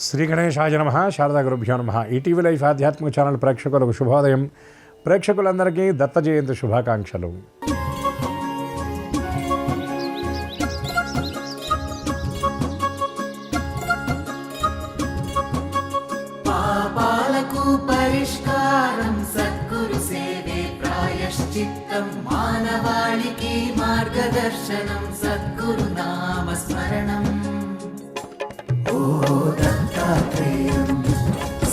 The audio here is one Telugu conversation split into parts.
శ్రీ గణేశాయ నమః. శారదా గురుభ్యో నమః. ఈటీవీ లైఫ్ ఆధ్యాత్మిక ఛానల్ ప్రేక్షకులకు శుభోదయం. ప్రేక్షకులందరికీ దత్త జయంతి శుభాకాంక్షలు. పాపాలకు పరిష్కారం సద్గురు సేవే ప్రాయశ్చిత్తం, మానవాళికి మార్గదర్శనం సద్గురు నామ స్మరణం. ఓ దత్తాత్రేయం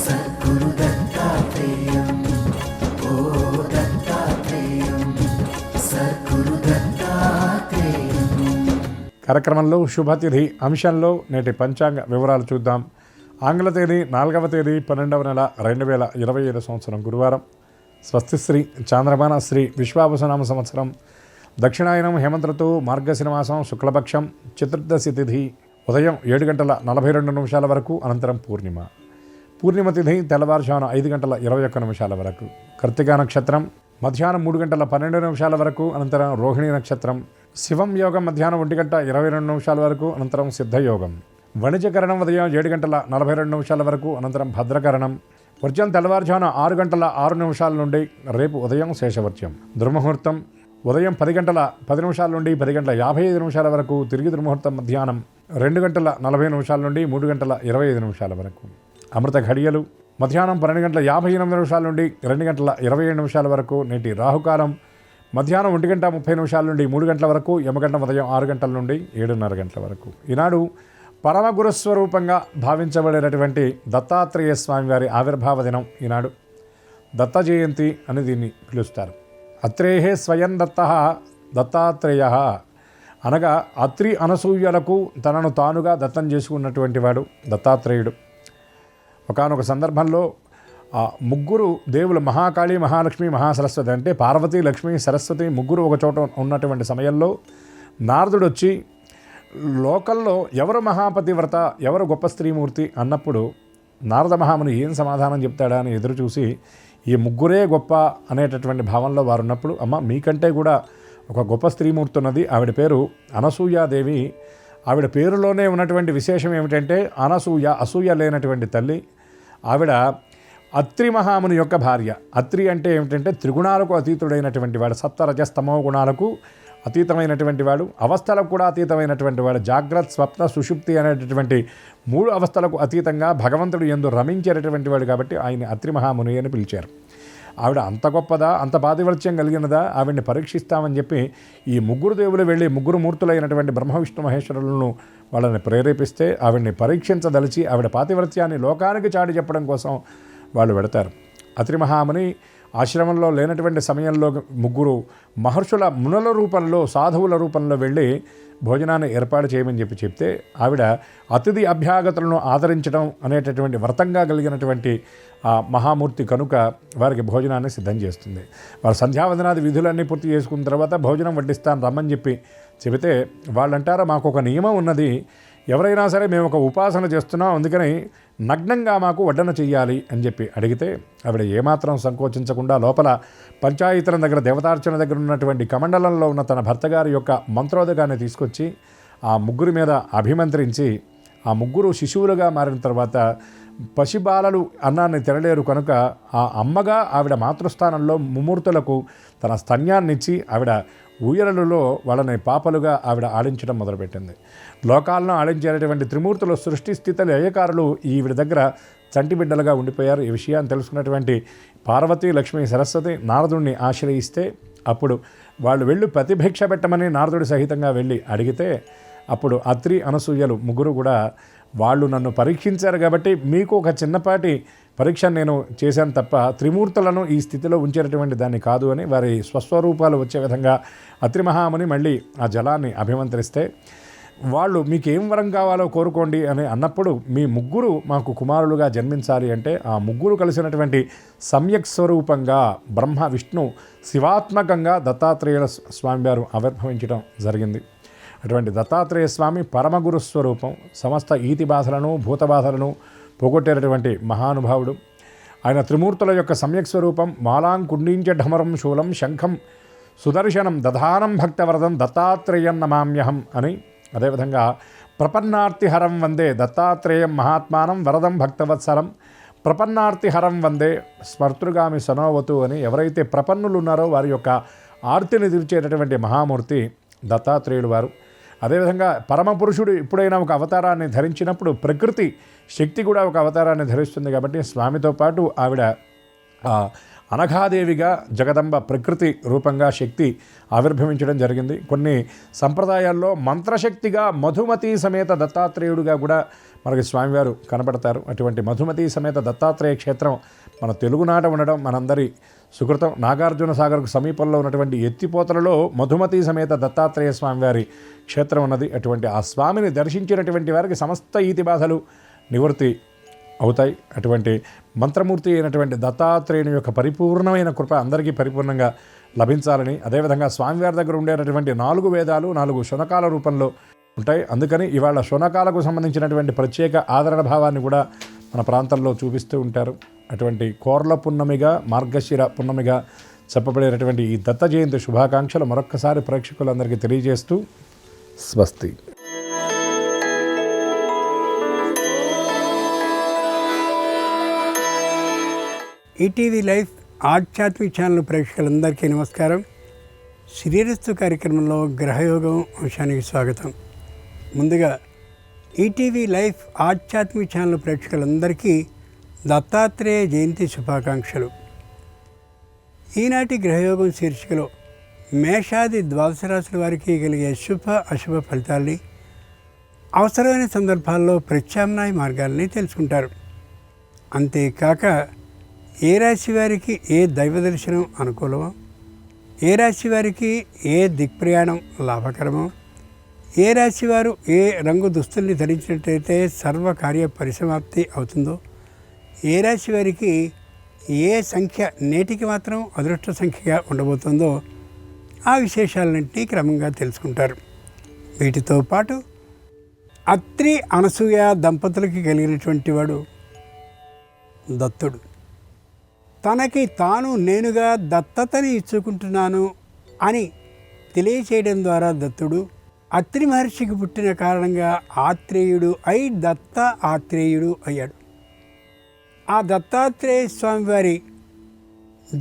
సద్గురు దత్తాత్రేయం, ఓ దత్తాత్రేయం సద్గురు దత్తాత్రేయం. కార్యక్రమంలో శుభతిథి అంశంలో నేటి పంచాంగ వివరాలు చూద్దాం. ఆంగ్ల తేదీ 4వ తేదీ 12వ నెల 2025 సంవత్సరం గురువారం. స్వస్తిశ్రీ చాంద్రమాన శ్రీ విశ్వావసునామ సంవత్సరం దక్షిణాయనం హేమంత ఋతువు మార్గశిర మాసం శుక్లపక్షం చతుర్దశి తిథి ఉదయం 7:42 వరకు, అనంతరం పూర్ణిమ తిథి తెల్లవారుజామున 5:21 వరకు. కర్తికా నక్షత్రం మధ్యాహ్నం 3:12 వరకు, అనంతరం రోహిణి నక్షత్రం. శివం యోగం మధ్యాహ్నం 1:22 వరకు, అనంతరం సిద్ధయోగం. వణిజకరణం ఉదయం 7:42 వరకు, అనంతరం భద్రకరణం. వర్జం తెల్లవారుజామున 6:06 నుండి రేపు ఉదయం శేషవర్జ్యం. దుర్ముహూర్తం ఉదయం 10:10 నుండి 10:55 వరకు, తిరిగి దుర్ముహూర్తం మధ్యాహ్నం 2:40 నుండి 3:25 వరకు. అమృత ఘడియలు మధ్యాహ్నం 12:58 నుండి 2:27 వరకు. నేటి రాహుకాలం మధ్యాహ్నం 1:30 నుండి 3 గంటల వరకు. యమగండం ఉదయం 6 గంటల నుండి 7:30 వరకు. ఈనాడు పరమగురుస్వరూపంగా భావించబడేటటువంటి దత్తాత్రేయ స్వామి వారి ఆవిర్భావ దినం. ఈనాడు దత్త జయంతి అని దీన్ని పిలుస్తారు. అత్రేహే స్వయం దత్తాత్రేయ అనగా అత్రి అనసూయలకు తనను తానుగా దత్తం చేసుకున్నటువంటి వాడు దత్తాత్రేయుడు. ఒకానొక సందర్భంలో ముగ్గురు దేవులు మహాకాళి, మహాలక్ష్మి, మహాసరస్వతి అంటే పార్వతి, లక్ష్మి, సరస్వతి ముగ్గురు ఒక చోట ఉన్నటువంటి సమయంలో నారదుడు వచ్చి లోకల్లో ఎవరు మహాపతివ్రత, ఎవరు గొప్ప స్త్రీమూర్తి అన్నప్పుడు నారద మహాముని ఏం సమాధానం చెప్తాడా అని ఎదురు చూసి ఈ ముగ్గురే గొప్ప అనేటటువంటి భావంలో వారు ఉన్నప్పుడు, అమ్మ మీకంటే కూడా ఒక గొప్ప స్త్రీమూర్తి ఉన్నది, ఆవిడ పేరు అనసూయాదేవి. ఆవిడ పేరులోనే ఉన్నటువంటి విశేషం ఏమిటంటే అనసూయ, అసూయ లేనటువంటి తల్లి. ఆవిడ అత్రి మహాముని యొక్క భార్య. అత్రి అంటే ఏమిటంటే త్రిగుణాలకు అతీతుడైనటువంటి వాడు, సప్తరజస్తమో గుణాలకు అతీతమైనటువంటి వాడు, అవస్థలకు కూడా అతీతమైనటువంటి వాడు. జాగ్రత్త, స్వప్న, సుషుప్తి అనేటటువంటి 3 అవస్థలకు అతీతంగా భగవంతుడు యందు రమించేటటువంటి వాడు కాబట్టి ఆయన అత్రి మహాముని అని పిలిచారు. ఆవిడ అంత గొప్పదా, అంత పాతివ్రత్యం కలిగినదా, ఆవిడ్ని పరీక్షిస్తామని చెప్పి ఈ ముగ్గురు దేవులు వెళ్ళి ముగ్గురు మూర్తులైనటువంటి బ్రహ్మ విష్ణు మహేశ్వరులను వాళ్ళని ప్రేరేపిస్తే ఆవిడ్ని పరీక్షించదలిచి ఆవిడ పాతివ్రత్యాన్ని లోకానికి చాటి చెప్పడం కోసం వాళ్ళు వెడతారు. అత్రి మహాముని ఆశ్రమంలో లేనటువంటి సమయంలో ముగ్గురు మహర్షుల మునుల రూపంలో, సాధువుల రూపంలో వెళ్ళి భోజనాన్ని ఏర్పాటు చేయమని చెప్తే ఆవిడ అతిథి అభ్యాగతులను ఆదరించడం అనేటటువంటి వ్రతంగా కలిగినటువంటి ఆ మహామూర్తి కనుక వారికి భోజనాన్ని సిద్ధం చేస్తుంది. వారు సంధ్యావందనాది విధులన్నీ పూర్తి చేసుకున్న తర్వాత భోజనం వడ్డిస్తాను రమ్మని చెబితే వాళ్ళంటారా, మాకు ఒక నియమం ఉన్నది, ఎవరైనా సరే మేము ఒక ఉపాసన చేస్తున్నాం, అందుకని నగ్నంగా మాకు వడ్డన చెయ్యాలి అని చెప్పి అడిగితే ఆవిడ ఏమాత్రం సంకోచించకుండా లోపల పంచాయతీల దగ్గర దేవతార్చన దగ్గర ఉన్నటువంటి కమండలంలో ఉన్న తన భర్త గారి యొక్క మంత్రోదకాన్ని తీసుకొచ్చి ఆ ముగ్గురి మీద అభిమంత్రించి, ఆ ముగ్గురు శిశువులుగా మారిన తర్వాత పసిబాలలు అన్నాన్ని తినలేరు కనుక ఆ అమ్మగా ఆవిడ మాతృస్థానంలో ముమ్మూర్తులకు తన స్తన్యాన్నిచ్చి ఆవిడ ఊయలలో వాళ్ళని పాపలుగా ఆవిడ ఆడించడం మొదలుపెట్టింది. లోకాలను ఆడించేటటువంటి త్రిమూర్తులు, సృష్టి స్థితి లయకారులు ఈవిడ దగ్గర చంటి బిడ్డలుగా ఉండిపోయారు. ఈ విషయాన్ని తెలుసుకున్నటువంటి పార్వతి, లక్ష్మి, సరస్వతి నారదుడిని ఆశ్రయిస్తే అప్పుడు వాళ్ళు వెళ్ళి ప్రతిభిక్ష పెట్టమని నారదుడి సహితంగా వెళ్ళి అడిగితే అప్పుడు అత్రి, అనసూయలు ముగ్గురు కూడా వాళ్ళు నన్ను పరీక్షించారు కాబట్టి మీకు ఒక చిన్నపాటి పరీక్ష నేను చేశాను తప్ప త్రిమూర్తులను ఈ స్థితిలో ఉంచేటటువంటి దాన్ని కాదు అని వారి స్వస్వరూపాలు వచ్చే విధంగా అత్రి మహాముని మళ్ళీ ఆ జలాన్ని అభిమంత్రిస్తే వాళ్ళు మీకేం వరం కావాలో కోరుకోండి అని అన్నప్పుడు మీ ముగ్గురు మాకు కుమారులుగా జన్మించాలి అంటే ఆ ముగ్గురు కలిసినటువంటి సమ్యక్ స్వరూపంగా బ్రహ్మ, విష్ణు, శివాత్మకంగా దత్తాత్రేయుల స్వామివారు ఆవిర్భవించడం జరిగింది. అటువంటి దత్తాత్రేయ స్వామి పరమగురు స్వరూపం. సమస్త ఈతి బాధలను, భూత బాధలను పోగొట్టేటటువంటి మహానుభావుడు. ఆయన త్రిమూర్తుల యొక్క సమ్యక్ స్వరూపం. మాలాం కుండించ ఢమరం శూలం శంఖం సుదర్శనం దధానం భక్తవరదం దత్తాత్రేయం నమామ్యహం అని. అదేవిధంగా ప్రపన్నార్తిహరం వందే దత్తాత్రేయం మహాత్మానం వరదం భక్తవత్సరం. ప్రపన్నార్తిహరం వందే స్మర్తృగామి సనోవతు అని ఎవరైతే ప్రపన్నులు ఉన్నారో వారి యొక్క ఆర్తిని తీర్చేటటువంటి మహామూర్తి దత్తాత్రేయుడు వారు. అదేవిధంగా పరమపురుషుడు ఎప్పుడైనా ఒక అవతారాన్ని ధరించినప్పుడు ప్రకృతి శక్తి కూడా ఒక అవతారాన్ని ధరిస్తుంది. కాబట్టి స్వామితో పాటు ఆవిడ అనఘాదేవిగా జగదంబ ప్రకృతి రూపంగా శక్తి ఆవిర్భవించడం జరిగింది. కొన్ని సంప్రదాయాల్లో మంత్రశక్తిగా మధుమతి సమేత దత్తాత్రేయుడుగా కూడా మనకి స్వామివారు కనబడతారు. అటువంటి మధుమతి సమేత దత్తాత్రేయ క్షేత్రం మన తెలుగునాట ఉండడం మనందరి సుకృతం. నాగార్జున సాగర్కు సమీపంలో ఉన్నటువంటి ఎత్తిపోతలలో మధుమతి సమేత దత్తాత్రేయ స్వామివారి క్షేత్రం ఉన్నది. అటువంటి ఆ స్వామిని దర్శించినటువంటి వారికి సమస్త ఈతి బాధలు నివృత్తి అవుతాయి. అటువంటి మంత్రమూర్తి అయినటువంటి దత్తాత్రేయుని యొక్క పరిపూర్ణమైన కృప అందరికీ పరిపూర్ణంగా లభించాలని, అదేవిధంగా స్వామివారి దగ్గర ఉండేటటువంటి 4 వేదాలు 4 శునకాల రూపంలో ఉంటాయి. అందుకని ఇవాళ శునకాలకు సంబంధించినటువంటి ప్రత్యేక ఆదరణ భావాన్ని కూడా మన ప్రాంతంలో చూపిస్తూ ఉంటారు. అటువంటి కోర్ల పున్నమిగా మార్గశిర పున్నమిగా చెప్పబడేటటువంటి ఈ దత్త జయంతి శుభాకాంక్షలు మరొక్కసారి ప్రేక్షకులందరికీ తెలియజేస్తూ స్వస్తి. ఈటీవీ లైఫ్ ఆధ్యాత్మిక ఛానల్ ప్రేక్షకులందరికీ నమస్కారం. శ్రీరస్తు కార్యక్రమంలో గ్రహయోగం అంశానికి స్వాగతం. ముందుగా ఈటీవీ లైఫ్ ఆధ్యాత్మిక ఛానల్ ప్రేక్షకులందరికీ దత్తాత్రేయ జయంతి శుభాకాంక్షలు. ఈనాటి గ్రహయోగం శీర్షికలో మేషాది ద్వాదశ రాశుల వారికి కలిగే శుభ అశుభ ఫలితాల్ని, అవసరమైన సందర్భాల్లో ప్రత్యామ్నాయ మార్గాల్ని తెలుసుకుంటారు. అంతేకాక ఏ రాశి వారికి ఏ దైవ దర్శనం అనుకూలమో, ఏ రాశి వారికి ఏ దిక్ప్రయాణం లాభకరమో, ఏ రాశి వారు ఏ రంగు దుస్తుల్ని ధరించినట్లయితే సర్వకార్య పరిసమాప్తి అవుతుందో, ఏ రాశి వారికి ఏ సంఖ్య నేటికి మాత్రం అదృష్ట సంఖ్యగా ఉండబోతుందో ఆ విశేషాలన్నింటినీ క్రమంగా తెలుసుకుంటారు. వీటితో పాటు అత్రి అనసూయ దంపతులకి కలిగినటువంటి వాడు దత్తుడు. తనకి తాను నేనుగా దత్తతని ఇచ్చుకుంటున్నాను అని తెలియచేయడం ద్వారా దత్తుడు అత్రి మహర్షికి పుట్టిన కారణంగా ఆత్రేయుడు అయి దత్త ఆత్రేయుడు అయ్యాడు. ఆ దత్తాత్రేయ స్వామివారి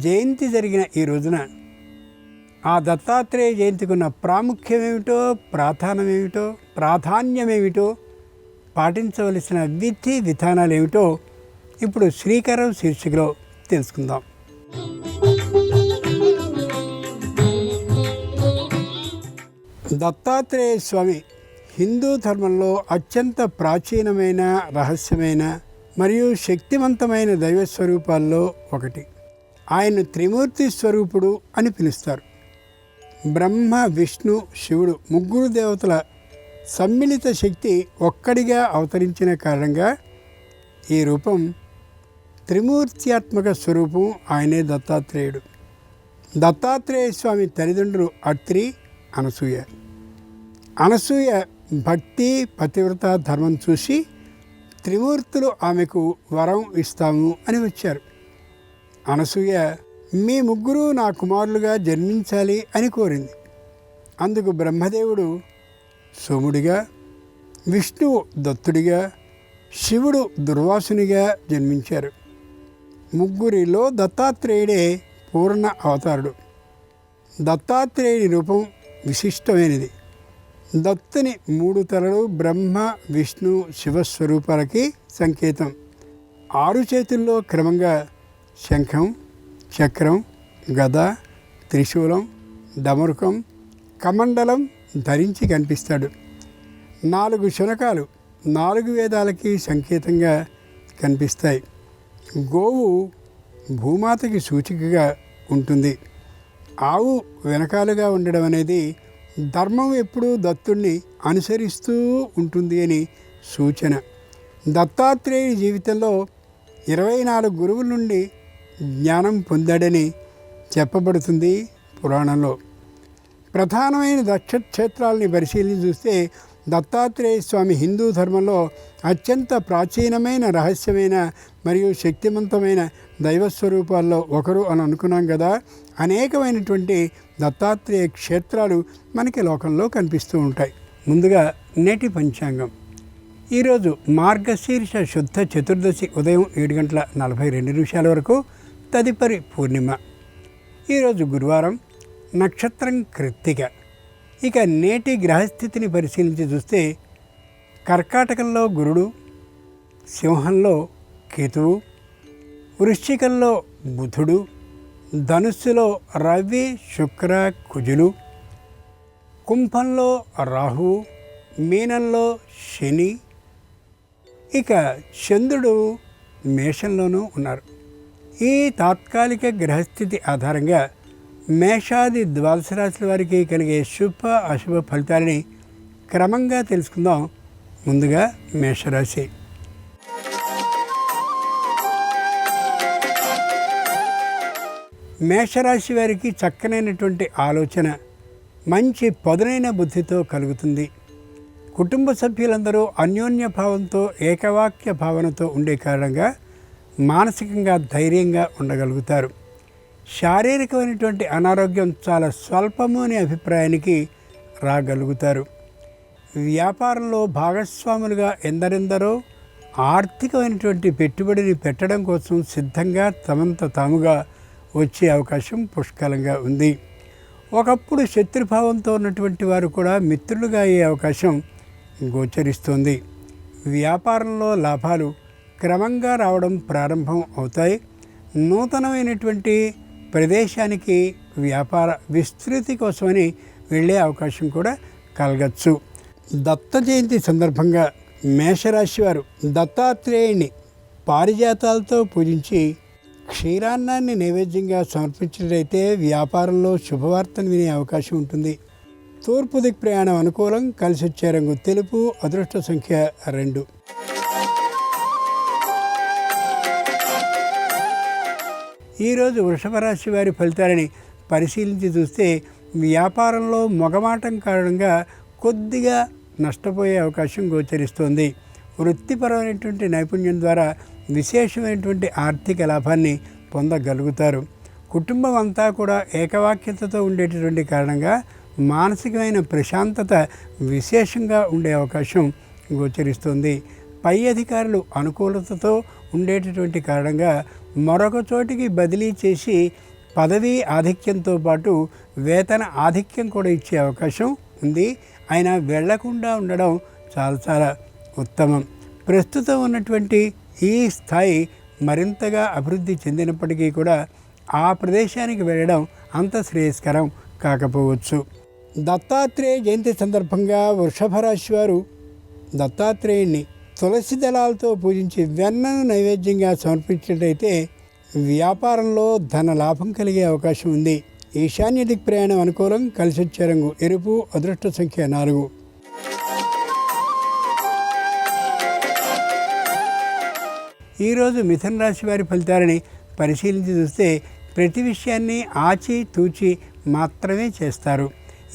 జయంతి జరిగిన ఈ రోజున ఆ దత్తాత్రేయ జయంతికి ఉన్న ప్రాముఖ్యమేమిటో, ప్రాధాన్యమేమిటో, పాటించవలసిన విధి విధానాలు ఏమిటో ఇప్పుడు శ్రీకరం శీర్షికలో తెలుసుకుందాం. దత్తాత్రేయ స్వామి హిందూ ధర్మంలో అత్యంత ప్రాచీనమైన, రహస్యమైన మరియు శక్తివంతమైన దైవ స్వరూపాల్లో ఒకటి. ఆయన త్రిమూర్తి స్వరూపుడు అని పిలుస్తారు. బ్రహ్మ, విష్ణు, శివుడు ముగ్గురు దేవతల సమ్మిళిత శక్తి ఒక్కడిగా అవతరించిన కారణంగా ఈ రూపం త్రిమూర్త్యాత్మక స్వరూపం. ఆయనే దత్తాత్రేయుడు. దత్తాత్రేయ స్వామి తల్లిదండ్రులు అత్రి, అనసూయ. అనసూయ భక్తి, పతివ్రత ధర్మం చూసి త్రిమూర్తులు ఆమెకు వరం ఇస్తాము అని వచ్చారు. అనసూయ మీ ముగ్గురు నా కుమారులుగా జన్మించాలి అని కోరింది. అందుకు బ్రహ్మదేవుడు సోముడిగా, విష్ణువు దత్తుడిగా, శివుడు దుర్వాసునిగా జన్మించారు. ముగ్గురిలో దత్తాత్రేయుడే పూర్ణ అవతారుడు. దత్తాత్రేయుని రూపం విశిష్టమైనది. దత్తుని 3 తలలు బ్రహ్మ, విష్ణు, శివస్వరూపాలకి సంకేతం. 6 చేతుల్లో క్రమంగా శంఖం, చక్రం, గద, త్రిశూలం, డమరుకం, కమండలం ధరించి కనిపిస్తాడు. 4 శునకాలు 4 వేదాలకి సంకేతంగా కనిపిస్తాయి. గోవు భూమాతకి సూచికగా ఉంటుంది. ఆవు వెనకాలుగా ఉండడం అనేది ధర్మం ఎప్పుడూ దత్తుణ్ణి అనుసరిస్తూ ఉంటుంది అని సూచన. దత్తాత్రేయుని జీవితంలో 24 గురువుల నుండి జ్ఞానం పొందాడని చెప్పబడుతుంది పురాణంలో. ప్రధానమైన దక్షక్షేత్రాలని పరిశీలించి చూస్తే దత్తాత్రేయ స్వామి హిందూ ధర్మంలో అత్యంత ప్రాచీనమైన, రహస్యమైన మరియు శక్తివంతమైన దైవస్వరూపాల్లో ఒకరు అని అనుకున్నాం కదా. అనేకమైనటువంటి దత్తాత్రేయ క్షేత్రాలు మనకి లోకంలో కనిపిస్తూ ఉంటాయి. ముందుగా నేటి పంచాంగం. ఈరోజు మార్గశీర్ష శుద్ధ చతుర్దశి ఉదయం 7:42 వరకు, తదుపరి పూర్ణిమ. ఈరోజు గురువారం, నక్షత్రం కృత్తిక. ఇక నేటి గ్రహస్థితిని పరిశీలించి చూస్తే కర్కాటకంలో గురుడు, సింహంలో కేతువు, వృశ్చికంలో బుధుడు, ధనుస్సులో రవి శుక్ర కుజులు, కుంభంలో రాహువు, మీనంలో శని, ఇక చంద్రుడు మేషంలోనూ ఉన్నారు. ఈ తాత్కాలిక గ్రహస్థితి ఆధారంగా మేషాది ద్వాదశ రాశుల వారికి కలిగే శుభ అశుభ ఫలితాలని క్రమంగా తెలుసుకుందాం. ముందుగా మేషరాశి. మేషరాశి వారికి చక్కనైనటువంటి ఆలోచన, మంచి పదునైన బుద్ధితో కలుగుతుంది. కుటుంబ సభ్యులందరూ అన్యోన్య భావంతో, ఏకవాక్య భావనతో ఉండే కారణంగా మానసికంగా ధైర్యంగా ఉండగలుగుతారు. శారీరకమైనటువంటి అనారోగ్యం చాలా స్వల్పము అనే అభిప్రాయానికి రాగలుగుతారు. వ్యాపారంలో భాగస్వాములుగా ఎందరెందరో ఆర్థికమైనటువంటి పెట్టుబడిని పెట్టడం కోసం సిద్ధంగా తమంత తాముగా వచ్చే అవకాశం పుష్కలంగా ఉంది. ఒకప్పుడు శత్రుభావంతో ఉన్నటువంటి వారు కూడా మిత్రులుగా అయ్యే అవకాశం గోచరిస్తుంది. వ్యాపారంలో లాభాలు క్రమంగా రావడం ప్రారంభం అవుతాయి. నూతనమైనటువంటి ప్రదేశానికి వ్యాపార విస్తృతి కోసమని వెళ్ళే అవకాశం కూడా కలగచ్చు. దత్త జయంతి సందర్భంగా మేషరాశి వారు దత్తాత్రేయుని పారిజాతాలతో పూజించి క్షీరాన్నాన్ని నైవేద్యంగా సమర్పించినట్లయితే వ్యాపారంలో శుభవార్తను వినే అవకాశం ఉంటుంది. తూర్పు దిక్ ప్రయాణం అనుకూలం. కలిసి వచ్చే రంగు తెలుపు. అదృష్ట సంఖ్య 2. ఈరోజు వృషభ రాశి వారి ఫలితాలని పరిశీలించి చూస్తే వ్యాపారంలో మొగమాటం కారణంగా కొద్దిగా నష్టపోయే అవకాశం గోచరిస్తోంది. వృత్తిపరమైనటువంటి నైపుణ్యం ద్వారా విశేషమైనటువంటి ఆర్థిక లాభాన్ని పొందగలుగుతారు. కుటుంబం అంతా కూడా ఏకవాక్యతతో ఉండేటటువంటి కారణంగా మానసికమైన ప్రశాంతత విశేషంగా ఉండే అవకాశం గోచరిస్తుంది. పై అధికారులు అనుకూలతతో ఉండేటటువంటి కారణంగా మరొక చోటికి బదిలీ చేసి పదవీ ఆధిక్యంతో పాటు వేతన ఆధిక్యం కూడా ఇచ్చే అవకాశం ఉంది. అయినా వెళ్లకుండా ఉండడం చాలా ఉత్తమం. ప్రస్తుతం ఉన్నటువంటి ఈ స్థాయి మరింతగా అభివృద్ధి చెందినప్పటికీ కూడా ఆ ప్రదేశానికి వెళ్ళడం అంత శ్రేయస్కరం కాకపోవచ్చు. దత్తాత్రేయ జయంతి సందర్భంగా వృషభ రాశి వారు దత్తాత్రేయుణ్ణి తులసి దళాలతో పూజించి వెన్నను నైవేద్యంగా సమర్పించినట్లయితే వ్యాపారంలో ధన లాభం కలిగే అవకాశం ఉంది. ఈశాన్య దిక్ ప్రయాణం అనుకూలం. కలిసి వచ్చే రంగు ఎరుపు. అదృష్ట సంఖ్య 4. ఈరోజు మిథున రాశి వారి ఫలితాలని పరిశీలించి చూస్తే ప్రతి విషయాన్ని ఆచి తూచి మాత్రమే చేస్తారు.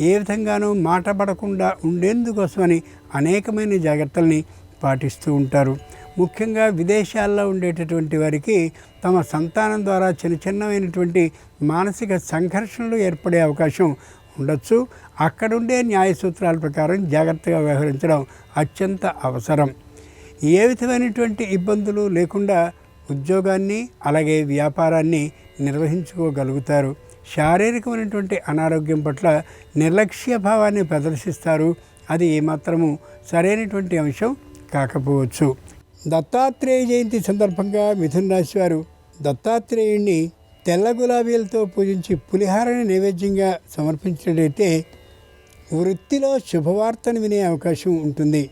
ఏ విధంగానూ మాట పడకుండా ఉండేందుకోసమని అనేకమైన జాగ్రత్తల్ని పాటిస్తూ ఉంటారు. ముఖ్యంగా విదేశాల్లో ఉండేటటువంటి వారికి తమ సంతానం ద్వారా చిన్నమైనటువంటి మానసిక సంఘర్షణలు ఏర్పడే అవకాశం ఉండొచ్చు. అక్కడుండే న్యాయ సూత్రాల ప్రకారం జాగ్రత్తగా వ్యవహరించడం అత్యంత అవసరం. ఏ విధమైనటువంటి ఇబ్బందులు లేకుండా ఉద్యోగాన్ని అలాగే వ్యాపారాన్ని నిర్వహించుకోగలుగుతారు. శారీరకమైనటువంటి అనారోగ్యం పట్ల నిర్లక్ష్య భావాన్ని ప్రదర్శిస్తారు. అది ఏమాత్రము సరైనటువంటి అంశం కాకపోవచ్చు. దత్తాత్రేయ జయంతి సందర్భంగా మిథున రాశి వారు దత్తాత్రేయుణ్ణి తెల్ల గులాబీలతో పూజించి పులిహారని నైవేద్యంగా సమర్పించినట్లయితే వృత్తిలో శుభవార్తను వినే అవకాశం ఉంటుంది.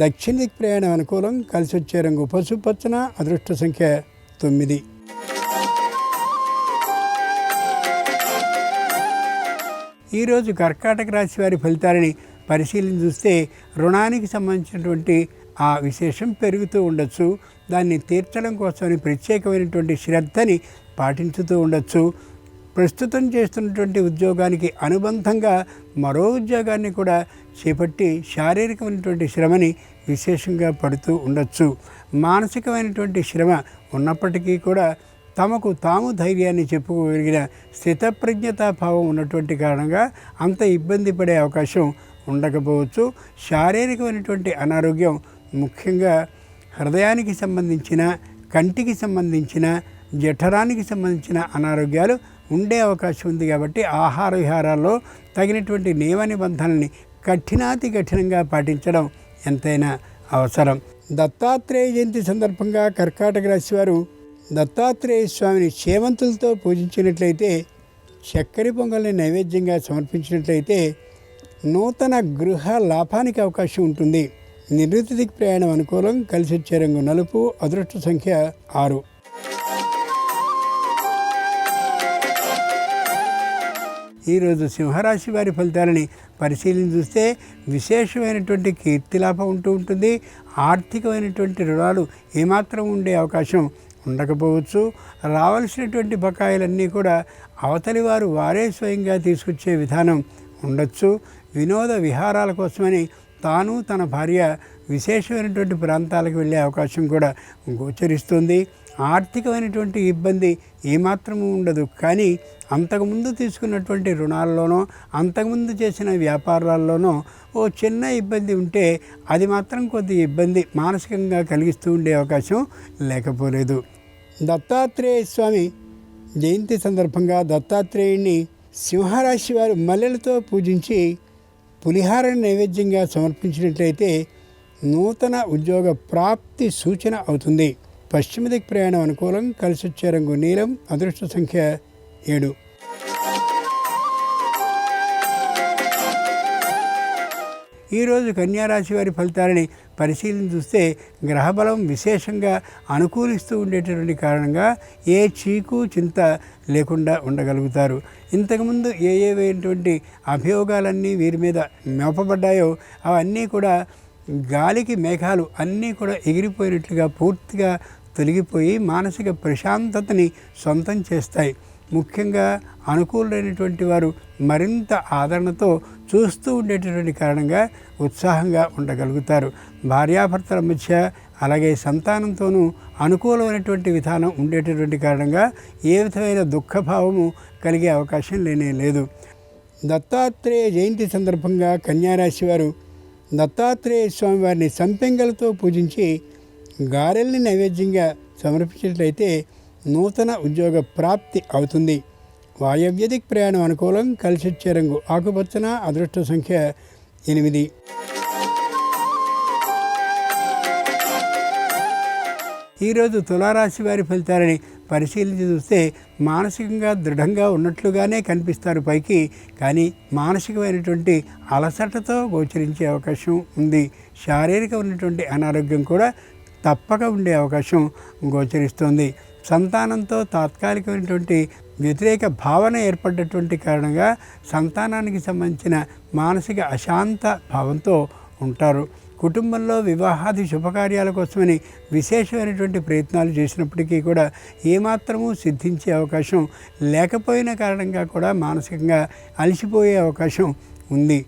దక్షిణ దిక్ ప్రయాణం అనుకూలం. కలిసి వచ్చే రంగు పసుపచ్చన. అదృష్ట సంఖ్య 9. ఈరోజు కర్కాటక రాశి వారి ఫలితాలని పరిశీలించి చూస్తే రుణానికి సంబంధించినటువంటి ఆ విశేషం పెరుగుతూ ఉండొచ్చు. దాన్ని తీర్చడం కోసమని ప్రత్యేకమైనటువంటి శ్రద్ధని పాటించుతూ ఉండొచ్చు. ప్రస్తుతం చేస్తున్నటువంటి ఉద్యోగానికి అనుబంధంగా మరో ఉద్యోగాన్ని కూడా చేపట్టి శారీరకమైనటువంటి శ్రమని విశేషంగా పడుతూ ఉండొచ్చు. మానసికమైనటువంటి శ్రమ ఉన్నప్పటికీ కూడా తమకు తాము ధైర్యాన్ని చెప్పుకోగలిగిన స్థితప్రజ్ఞతాభావం ఉన్నటువంటి కారణంగా అంత ఇబ్బంది పడే అవకాశం ఉండకపోవచ్చు. శారీరకమైనటువంటి అనారోగ్యం ముఖ్యంగా హృదయానికి సంబంధించిన, కంటికి సంబంధించిన, జఠరానికి సంబంధించిన అనారోగ్యాలు ఉండే అవకాశం ఉంది. కాబట్టి ఆహార విహారాల్లో తగినటువంటి నియమ నిబంధనల్ని కఠినాతి కఠినంగా పాటించడం ఎంతైనా అవసరం. దత్తాత్రేయ జయంతి సందర్భంగా కర్కాటక రాశి వారు దత్తాత్రేయ స్వామిని చేమంతులతో పూజించినట్లయితే, చక్కెర పొంగల్ని నైవేద్యంగా సమర్పించినట్లయితే నూతన గృహ లాభానికి అవకాశం ఉంటుంది. నివృత్తి దిక్ ప్రయాణం అనుకూలం. కలిసి వచ్చే రంగు నలుపు. అదృష్ట సంఖ్య 6. ఈరోజు సింహరాశి వారి ఫలితాలని పరిశీలన చూస్తే విశేషమైనటువంటి కీర్తిలాభం ఉంటూ ఉంటుంది. ఆర్థికమైనటువంటి రుణాలు ఏమాత్రం ఉండే అవకాశం ఉండకపోవచ్చు. రావాల్సినటువంటి బకాయిలన్నీ కూడా అవతలి వారే స్వయంగా తీసుకొచ్చే విధానం ఉండొచ్చు. వినోద విహారాల కోసమని తాను తన భార్య విశేషమైనటువంటి ప్రాంతాలకు వెళ్ళే అవకాశం కూడా గోచరిస్తుంది. ఆర్థికమైనటువంటి ఇబ్బంది ఏమాత్రము ఉండదు. కానీ అంతకుముందు తీసుకున్నటువంటి రుణాల్లోనో, అంతకుముందు చేసిన వ్యాపారాల్లోనో ఓ చిన్న ఇబ్బంది ఉంటే అది మాత్రం కొద్ది ఇబ్బంది మానసికంగా కలిగిస్తూ ఉండే అవకాశం లేకపోలేదు. దత్తాత్రేయ స్వామి జయంతి సందర్భంగా దత్తాత్రేయుడిని సింహరాశి వారు మల్లెలతో పూజించి పులిహారను నైవేద్యంగా సమర్పించినట్లయితే నూతన ఉద్యోగ ప్రాప్తి సూచన అవుతుంది. పశ్చిమ దిక్ ప్రయాణం అనుకూలం. కలిసి వచ్చే రంగు నీలం. అదృష్ట సంఖ్య 7. ఈరోజు కన్యారాశి వారి ఫలితాలని పరిశీలన చూస్తే గ్రహబలం విశేషంగా అనుకూలిస్తూ ఉండేటటువంటి కారణంగా ఏ చీకు చింత లేకుండా ఉండగలుగుతారు. ఇంతకుముందు ఏవేటువంటి అభియోగాలన్నీ వీరి మీద మోపబడ్డాయో అవన్నీ కూడా గాలికి మేఘాలు అన్నీ కూడా ఎగిరిపోయినట్లుగా పూర్తిగా తొలగిపోయి మానసిక ప్రశాంతతని సొంతం చేస్తాయి. ముఖ్యంగా అనుకూలైనటువంటి వారు మరింత ఆదరణతో చూస్తూ ఉండేటటువంటి కారణంగా ఉత్సాహంగా ఉండగలుగుతారు. భార్యాభర్తల మధ్య అలాగే సంతానంతోనూ అనుకూలమైనటువంటి విధానం ఉండేటటువంటి కారణంగా ఏ విధమైన దుఃఖభావము కలిగే అవకాశం లేనే లేదు. దత్తాత్రేయ జయంతి సందర్భంగా కన్యారాశి వారు దత్తాత్రేయ స్వామి వారిని సంపెంగలతో పూజించి గారెల్ని నైవేద్యంగా సమర్పించినట్లయితే నూతన ఉద్యోగ ప్రాప్తి అవుతుంది. వాయవ్యదిక్ ప్రయాణం అనుకూలం. కలిసి వచ్చే రంగు ఆకుపచ్చన. అదృష్ట సంఖ్య 8. ఈరోజు తులారాశి వారి ఫలితాలని పరిశీలించి చూస్తే మానసికంగా దృఢంగా ఉన్నట్లుగానే కనిపిస్తారు పైకి, కానీ మానసికమైనటువంటి అలసటతో గోచరించే అవకాశం ఉంది. శారీరకమైనటువంటి అనారోగ్యం కూడా తప్పక ఉండే అవకాశం గోచరిస్తుంది. సంతానంతో తాత్కాలికమైనటువంటి వ్యతిరేక భావన ఏర్పడ్డటువంటి కారణంగా సంతానానికి సంబంధించిన మానసిక అశాంత భావంతో ఉంటారు. కుటుంబంలో వివాహాది శుభకార్యాల కోసమని విశేషమైనటువంటి ప్రయత్నాలు చేసినప్పటికీ కూడా ఏమాత్రమూ సిద్ధించే అవకాశం లేకపోయిన కారణంగా కూడా మానసికంగా అలసిపోయే అవకాశం ఉంది.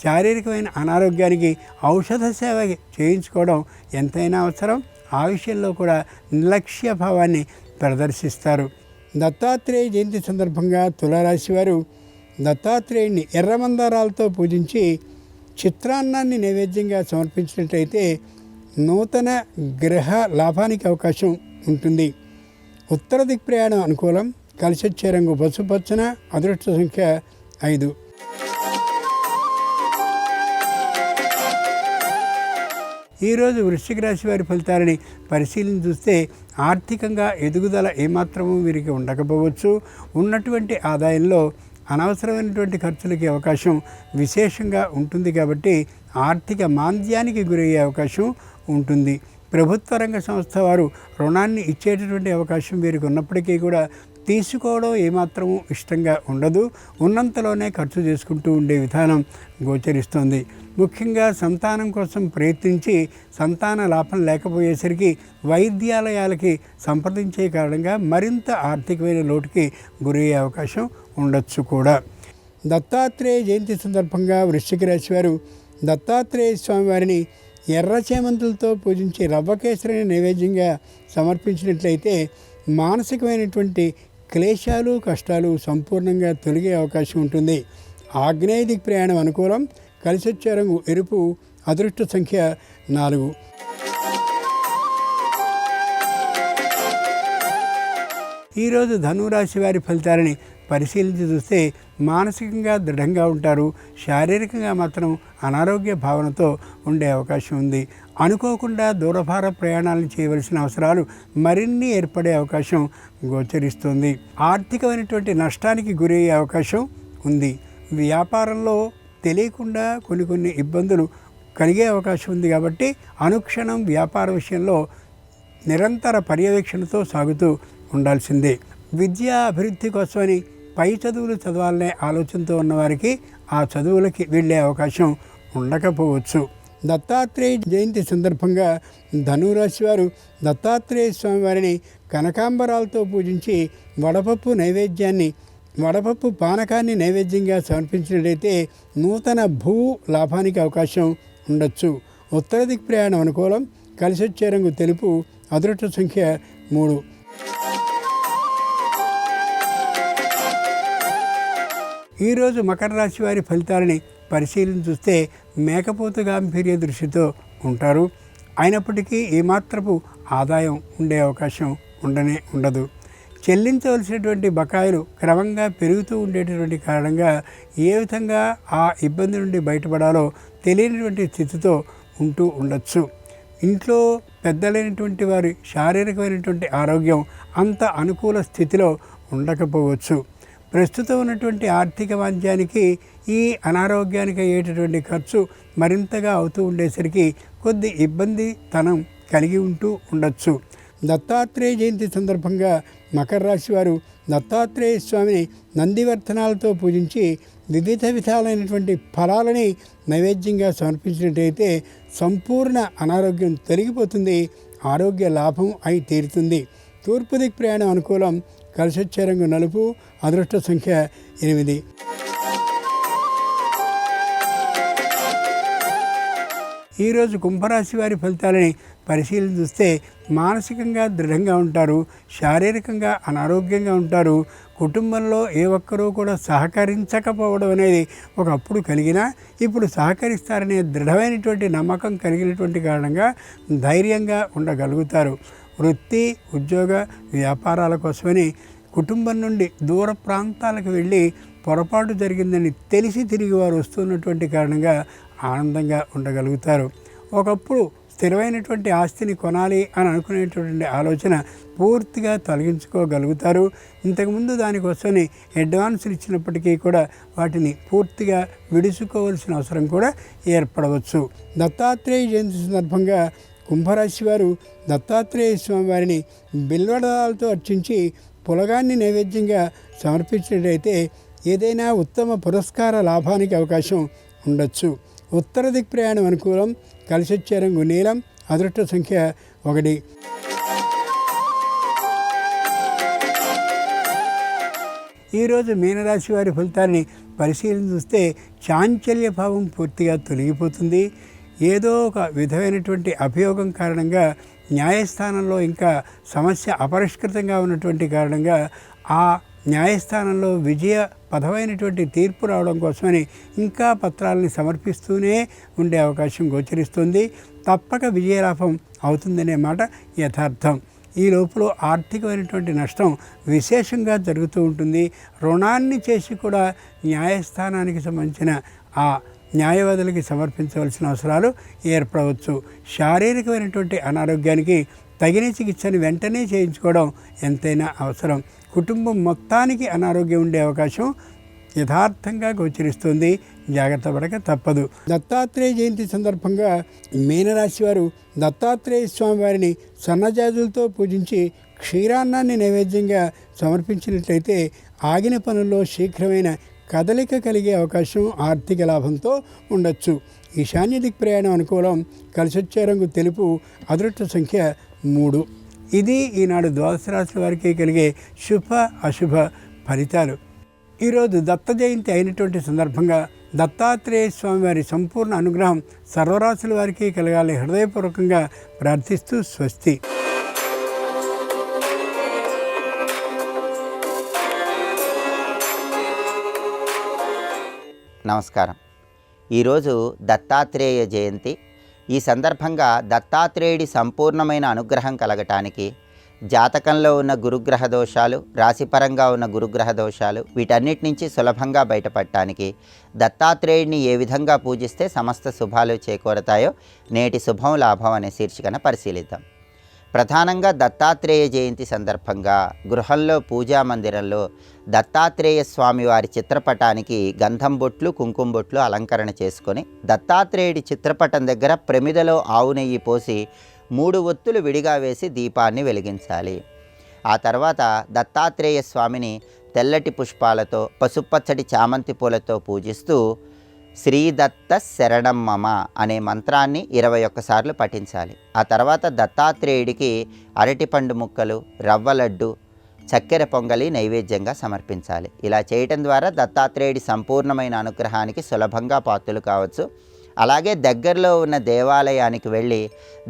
శారీరకమైన అనారోగ్యానికి ఔషధ సేవ చేయించుకోవడం ఎంతైనా అవసరం. ఆ విషయంలో కూడా నిర్లక్ష్య భావాన్ని ప్రదర్శిస్తారు. దత్తాత్రేయ జయంతి సందర్భంగా తులారాశి వారు దత్తాత్రేయుడిని ఎర్రమందారాలతో పూజించి చిత్రాన్నాన్ని నైవేద్యంగా సమర్పించినట్లయితే నూతన గ్రహ లాభానికి అవకాశం ఉంటుంది. ఉత్తర దిక్ ప్రయాణం అనుకూలం. కలిసి వచ్చే రంగు పసుపచ్చన. అదృష్ట సంఖ్య 5. ఈరోజు వృశ్చిక రాశి వారి ఫలితాలని పరిశీలన చూస్తే ఆర్థికంగా ఎదుగుదల ఏమాత్రమూ వీరికి ఉండకపోవచ్చు. ఉన్నటువంటి ఆదాయంలో అనవసరమైనటువంటి ఖర్చులకి అవకాశం విశేషంగా ఉంటుంది. కాబట్టి ఆర్థిక మాంద్యానికి గురయ్యే అవకాశం ఉంటుంది. ప్రభుత్వ రంగ సంస్థ వారు రుణాన్ని ఇచ్చేటటువంటి అవకాశం వీరికి ఉన్నప్పటికీ కూడా తీసుకోవడం ఏమాత్రము ఇష్టంగా ఉండదు. ఉన్నంతలోనే ఖర్చు చేసుకుంటూ ఉండే విధానం గోచరిస్తుంది. ముఖ్యంగా సంతానం కోసం ప్రయత్నించి సంతాన లాభం లేకపోయేసరికి వైద్యాలయాలకి సంప్రదించే కారణంగా మరింత ఆర్థికమైన లోటుకి గురయ్యే అవకాశం ఉండొచ్చు కూడా. దత్తాత్రేయ జయంతి సందర్భంగా వృశ్చిక రాశి వారు దత్తాత్రేయ స్వామి వారిని ఎర్ర చేమంతులతో పూజించి రవ్వకేసరిని నైవేద్యంగా సమర్పించినట్లయితే మానసికమైనటువంటి క్లేశాలు కష్టాలు సంపూర్ణంగా తొలగే అవకాశం ఉంటుంది. ఆగ్నేయ దిక్ ప్రయాణం అనుకూలం. కలిసొచ్చే రంగు ఎరుపు, అదృష్ట సంఖ్య 4. ఈరోజు ధనురాశి వారి ఫలితాలని పరిశీలించి చూస్తే మానసికంగా దృఢంగా ఉంటారు, శారీరకంగా మాత్రం అనారోగ్య భావనతో ఉండే అవకాశం ఉంది. అనుకోకుండా దూరభార ప్రయాణాలను చేయవలసిన అవసరాలు మరిన్ని ఏర్పడే అవకాశం గోచరిస్తుంది. ఆర్థికమైనటువంటి నష్టానికి గురయ్యే అవకాశం ఉంది. వ్యాపారంలో తెలియకుండా కొన్ని ఇబ్బందులు కలిగే అవకాశం ఉంది. కాబట్టి అనుక్షణం వ్యాపార విషయంలో నిరంతర పర్యవేక్షణతో సాగుతూ ఉండాల్సిందే. విద్యా అభివృద్ధి కోసమని పై చదువులు చదవాలనే ఆలోచనతో ఉన్నవారికి ఆ చదువులకి వెళ్ళే అవకాశం ఉండకపోవచ్చు. దత్తాత్రేయ జయంతి సందర్భంగా ధనురాశి వారు దత్తాత్రేయ స్వామి వారిని కనకాంబరాలతో పూజించి వడపప్పు పానకాన్ని నైవేద్యంగా సమర్పించినట్లయితే నూతన భూ లాభానికి అవకాశం ఉండొచ్చు. ఉత్తర దిక్ ప్రయాణం అనుకూలం, కలిసొచ్చే రంగు తెలుపు, అదృష్ట సంఖ్య 3. ఈరోజు మకర రాశి వారి ఫలితాలని పరిశీలించి చూస్తే మేకపోతు గాంభీర్య దృష్టితో ఉంటారు. అయినప్పటికీ ఏమాత్రపు ఆదాయం ఉండే అవకాశం ఉండదు. చెల్లించవలసినటువంటి బకాయిలు క్రమంగా పెరుగుతూ ఉండేటటువంటి కారణంగా ఏ విధంగా ఆ ఇబ్బంది నుండి బయటపడాలో తెలియనటువంటి స్థితితో ఉంటూ ఉండొచ్చు. ఇంట్లో పెద్దలైనటువంటి వారి శారీరకమైనటువంటి ఆరోగ్యం అంత అనుకూల స్థితిలో ఉండకపోవచ్చు. ప్రస్తుతం ఉన్నటువంటి ఆర్థిక వాణిజ్యానికి ఈ అనారోగ్యానికి అయ్యేటటువంటి ఖర్చు మరింతగా అవుతూ ఉండేసరికి కొద్ది ఇబ్బందితనం కలిగి ఉంటూ ఉండొచ్చు. దత్తాత్రేయ జయంతి సందర్భంగా మకర రాశి వారు దత్తాత్రేయ స్వామిని నందివర్ధనాలతో పూజించి వివిధ విధాలైనటువంటి ఫలాలని నైవేద్యంగా సమర్పించినట్టయితే సంపూర్ణ అనారోగ్యం తొలగిపోతుంది, ఆరోగ్య లాభం అయి తీరుతుంది. తూర్పు దిక్ ప్రయాణం అనుకూలం, కలిసొచ్చే రంగు నలుపు, అదృష్ట సంఖ్య 8. ఈరోజు కుంభరాశి వారి ఫలితాలని పరిశీలన చూస్తే మానసికంగా దృఢంగా ఉంటారు, శారీరకంగా అనారోగ్యంగా ఉంటారు. కుటుంబంలో ఏ ఒక్కరూ కూడా సహకరించకపోవడం అనేది ఒకప్పుడు కలిగినా ఇప్పుడు సహకరిస్తారనే దృఢమైనటువంటి నమ్మకం కలిగినటువంటి కారణంగా ధైర్యంగా ఉండగలుగుతారు. వృత్తి, ఉద్యోగ, వ్యాపారాల కోసమని కుటుంబం నుండి దూర ప్రాంతాలకు వెళ్ళి పొరపాటు జరిగిందని తెలిసి తిరిగి వారు వస్తున్నటువంటి కారణంగా ఆనందంగా ఉండగలుగుతారు. ఒకప్పుడు స్థిరమైనటువంటి ఆస్తిని కొనాలి అని అనుకునేటటువంటి ఆలోచన పూర్తిగా తొలగించుకోగలుగుతారు. ఇంతకుముందు దానికోసమని అడ్వాన్సులు ఇచ్చినప్పటికీ కూడా వాటిని పూర్తిగా విడుచుకోవాల్సిన అవసరం కూడా ఏర్పడవచ్చు. దత్తాత్రేయ జయంతి సందర్భంగా కుంభరాశి వారు దత్తాత్రేయ స్వామి వారిని బిల్వదళాలతో అర్చించి పులగాన్ని నైవేద్యంగా సమర్పించినట్లయితే ఏదైనా ఉత్తమ పురస్కార లాభానికి అవకాశం ఉండొచ్చు. ఉత్తర దిక్ ప్రయాణం అనుకూలం, కలిసొచ్చే రంగు నీలం, అదృష్ట సంఖ్య 1. ఈరోజు మీనరాశి వారి ఫలితాన్ని పరిశీలన చూస్తే చాంచల్య భావం పూర్తిగా తొలగిపోతుంది. ఏదో ఒక విధమైనటువంటి అభియోగం కారణంగా న్యాయస్థానంలో ఇంకా సమస్య అపరిష్కృతంగా ఉన్నటువంటి కారణంగా ఆ న్యాయస్థానంలో విజయపదమైనటువంటి తీర్పు రావడం కోసమని ఇంకా పత్రాలని సమర్పిస్తూనే ఉండే అవకాశం గోచరిస్తుంది. తప్పక విజయలాభం అవుతుందనే మాట యథార్థం. ఈ లోపల ఆర్థికమైనటువంటి నష్టం విశేషంగా జరుగుతూ ఉంటుంది. రుణాన్ని చేసి కూడా న్యాయస్థానానికి సంబంధించిన ఆ న్యాయవాదులకి సమర్పించవలసిన అవసరాలు ఏర్పడవచ్చు. శారీరకమైనటువంటి అనారోగ్యానికి తగిన చికిత్సను వెంటనే చేయించుకోవడం ఎంతైనా అవసరం. కుటుంబం మొత్తానికి అనారోగ్యం ఉండే అవకాశం యథార్థంగా గోచరిస్తుంది. జాగ్రత్త పడక తప్పదు. దత్తాత్రేయ జయంతి సందర్భంగా మీనరాశి వారు దత్తాత్రేయ స్వామి వారిని సన్నజాజులతో పూజించి క్షీరాన్నాన్ని నైవేద్యంగా సమర్పించినట్లయితే ఆగిన పనుల్లో శీఘ్రమైన కదలిక కలిగే అవకాశం ఆర్థిక లాభంతో ఉండొచ్చు. ఈశాన్య దిక్ ప్రయాణం అనుకూలం, కలిసొచ్చే రంగు తెలుపు, అదృష్ట సంఖ్య 3. ఇది ఈనాడు ద్వాదశ రాశుల వారికి కలిగే శుభ అశుభ ఫలితాలు. ఈరోజు దత్త జయంతి అయినటువంటి సందర్భంగా దత్తాత్రేయ స్వామి వారి సంపూర్ణ అనుగ్రహం సర్వరాశుల వారికి కలగాలి హృదయపూర్వకంగా ప్రార్థిస్తూ స్వస్తి. నమస్కారం. ఈరోజు దత్తాత్రేయ జయంతి. ఈ సందర్భంగా దత్తాత్రేయుడి సంపూర్ణమైన అనుగ్రహం కలగటానికి, జాతకంలో ఉన్న గురుగ్రహ దోషాలు, రాశిపరంగా ఉన్న గురుగ్రహ దోషాలు, వీటన్నిటి నుంచి సులభంగా బయటపడటానికి దత్తాత్రేయుడిని ఏ విధంగా పూజిస్తే సమస్త శుభాలు చేకూరతాయో నేటి శుభం లాభం అనే శీర్షికన పరిశీలిద్దాం. ప్రధానంగా దత్తాత్రేయ జయంతి సందర్భంగా గృహంలో పూజా మందిరంలో దత్తాత్రేయ స్వామి వారి చిత్రపటానికి గంధం బొట్లు, కుంకుమ బొట్లు అలంకరణ చేసుకొని దత్తాత్రేయుడి చిత్రపటం దగ్గర ప్రమిదలో ఆవు నెయ్యి పోసి 3 ఒత్తులు విడిగా వేసి దీపాన్ని వెలిగించాలి. ఆ తర్వాత దత్తాత్రేయ స్వామిని తెల్లటి పుష్పాలతో, పసుపచ్చటి చామంతి పూలతో పూజిస్తూ శ్రీదత్త శరణం మమ అనే మంత్రాన్ని 21 సార్లు పఠించాలి. ఆ తర్వాత దత్తాత్రేయుడికి అరటిపండు ముక్కలు, రవ్వ లడ్డు, చక్కెర పొంగలి నైవేద్యంగా సమర్పించాలి. ఇలా చేయటం ద్వారా దత్తాత్రేయుడి సంపూర్ణమైన అనుగ్రహానికి సులభంగా పాత్రలు కావచ్చు. అలాగే దగ్గరలో ఉన్న దేవాలయానికి వెళ్ళి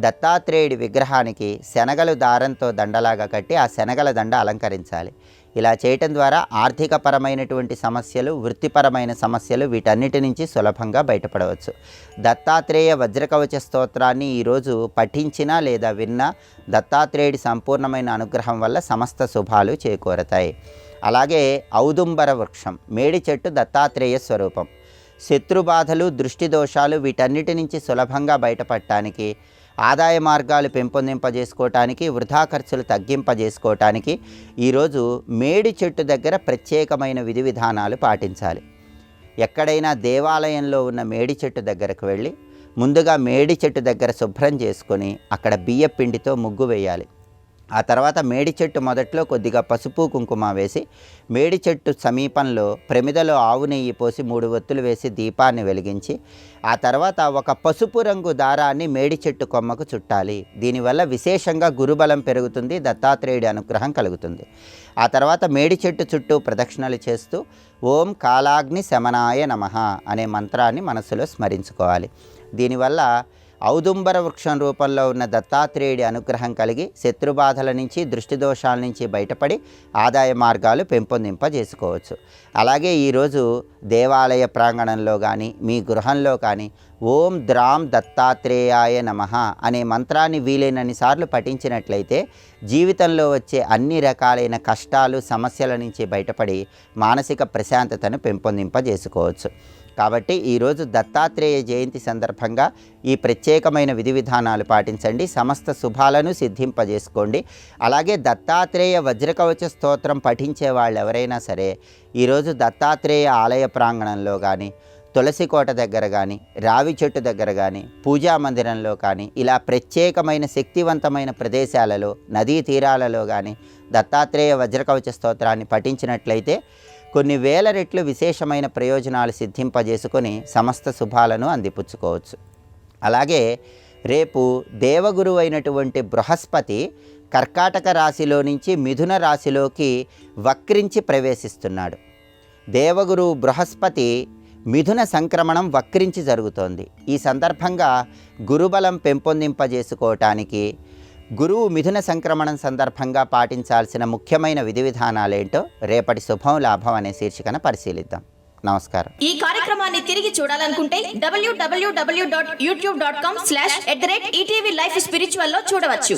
దత్తాత్రేయుడి విగ్రహానికి శనగలు దారంతో దండలాగా కట్టి ఆ శనగల దండ అలంకరించాలి. ఇలా చేయటం ద్వారా ఆర్థికపరమైనటువంటి సమస్యలు, వృత్తిపరమైన సమస్యలు వీటన్నిటి నుంచి సులభంగా బయటపడవచ్చు. దత్తాత్రేయ వజ్రకవచ స్తోత్రాన్ని ఈరోజు పఠించినా లేదా విన్నా దత్తాత్రేయుడి సంపూర్ణమైన అనుగ్రహం వల్ల సమస్త శుభాలు చేకూరతాయి. అలాగే ఔదుంబర వృక్షం, మేడి చెట్టు దత్తాత్రేయ స్వరూపం. శత్రుబాధలు, దృష్టి దోషాలు వీటన్నిటి నుంచి సులభంగా బయటపడటానికి, ఆదాయ మార్గాలు పెంపొందింపజేసుకోవటానికి, వృధా ఖర్చులు తగ్గింపజేసుకోవటానికి ఈరోజు మేడి చెట్టు దగ్గర ప్రత్యేకమైన విధి విధానాలు పాటించాలి. ఎక్కడైనా దేవాలయంలో ఉన్న మేడి చెట్టు దగ్గరకు వెళ్ళి ముందుగా మేడి చెట్టు దగ్గర శుభ్రం చేసుకొని అక్కడ బియ్య పిండితో ముగ్గు వేయాలి. ఆ తర్వాత మేడి చెట్టు మొదట్లో కొద్దిగా పసుపు కుంకుమ వేసి మేడి చెట్టు సమీపంలో ప్రమిదలో ఆవు నెయ్యి పోసి 3 ఒత్తులు వేసి దీపాన్ని వెలిగించి ఆ తర్వాత ఒక పసుపు రంగు దారాన్ని మేడి చెట్టు కొమ్మకు చుట్టాలి. దీనివల్ల విశేషంగా గురుబలం పెరుగుతుంది, దత్తాత్రేయుడి అనుగ్రహం కలుగుతుంది. ఆ తర్వాత మేడి చెట్టు చుట్టూ ప్రదక్షిణలు చేస్తూ ఓం కాలాగ్ని శమనాయ నమః అనే మంత్రాన్ని మనసులో స్మరించుకోవాలి. దీనివల్ల ఔదుంబర వృక్షం రూపంలో ఉన్న దత్తాత్రేయుడి అనుగ్రహం కలిగి శత్రుబాధల నుంచి, దృష్టి దోషాల నుంచి బయటపడి ఆదాయ మార్గాలు పెంపొందింపజేసుకోవచ్చు. అలాగే ఈరోజు దేవాలయ ప్రాంగణంలో కానీ మీ గృహంలో కానీ ఓం ద్రాం దత్తాత్రేయాయ నమః అనే మంత్రాన్ని వీలైనన్ని సార్లు పఠించినట్లయితే జీవితంలో వచ్చే అన్ని రకాలైన కష్టాలు, సమస్యల నుంచి బయటపడి మానసిక ప్రశాంతతను పెంపొందింపజేసుకోవచ్చు. కాబట్టి ఈరోజు దత్తాత్రేయ జయంతి సందర్భంగా ఈ ప్రత్యేకమైన విధి విధానాలు పాటించండి, సమస్త శుభాలను సిద్ధింపజేసుకోండి. అలాగే దత్తాత్రేయ వజ్రకవచ స్తోత్రం పఠించే వాళ్ళు ఎవరైనా సరే ఈరోజు దత్తాత్రేయ ఆలయ ప్రాంగణంలో కానీ, తులసి కోట దగ్గర కానీ, రావి చెట్టు దగ్గర కానీ, పూజా మందిరంలో కానీ ఇలా ప్రత్యేకమైన శక్తివంతమైన ప్రదేశాలలో, నదీ తీరాలలో కానీ దత్తాత్రేయ వజ్రకవచ స్తోత్రాన్ని పఠించినట్లయితే కొన్ని వేల రెట్లు విశేషమైన ప్రయోజనాలు సిద్ధింపజేసుకొని సమస్త శుభాలను అందిపుచ్చుకోవచ్చు. అలాగే రేపు దేవగురు అయినటువంటి బృహస్పతి కర్కాటక రాశిలో నుంచి మిథున రాశిలోకి వక్రించి ప్రవేశిస్తున్నాడు. దేవగురు బృహస్పతి మిథున సంక్రమణం వక్రించి జరుగుతోంది. ఈ సందర్భంగా గురుబలం పెంపొందింపజేసుకోవటానికి గురువు మిథున సంక్రమణం సందర్భంగా పాటించాల్సిన ముఖ్యమైన విధి విధానాలేంటో రేపటి శుభం లాభం అనే శీర్షికన పరిశీలిద్దాం. నమస్కారం. ఈ కార్యక్రమాన్ని తిరిగి చూడాలనుకుంటే www.youtube.com/ETV Life Spiritual లో చూడవచ్చు.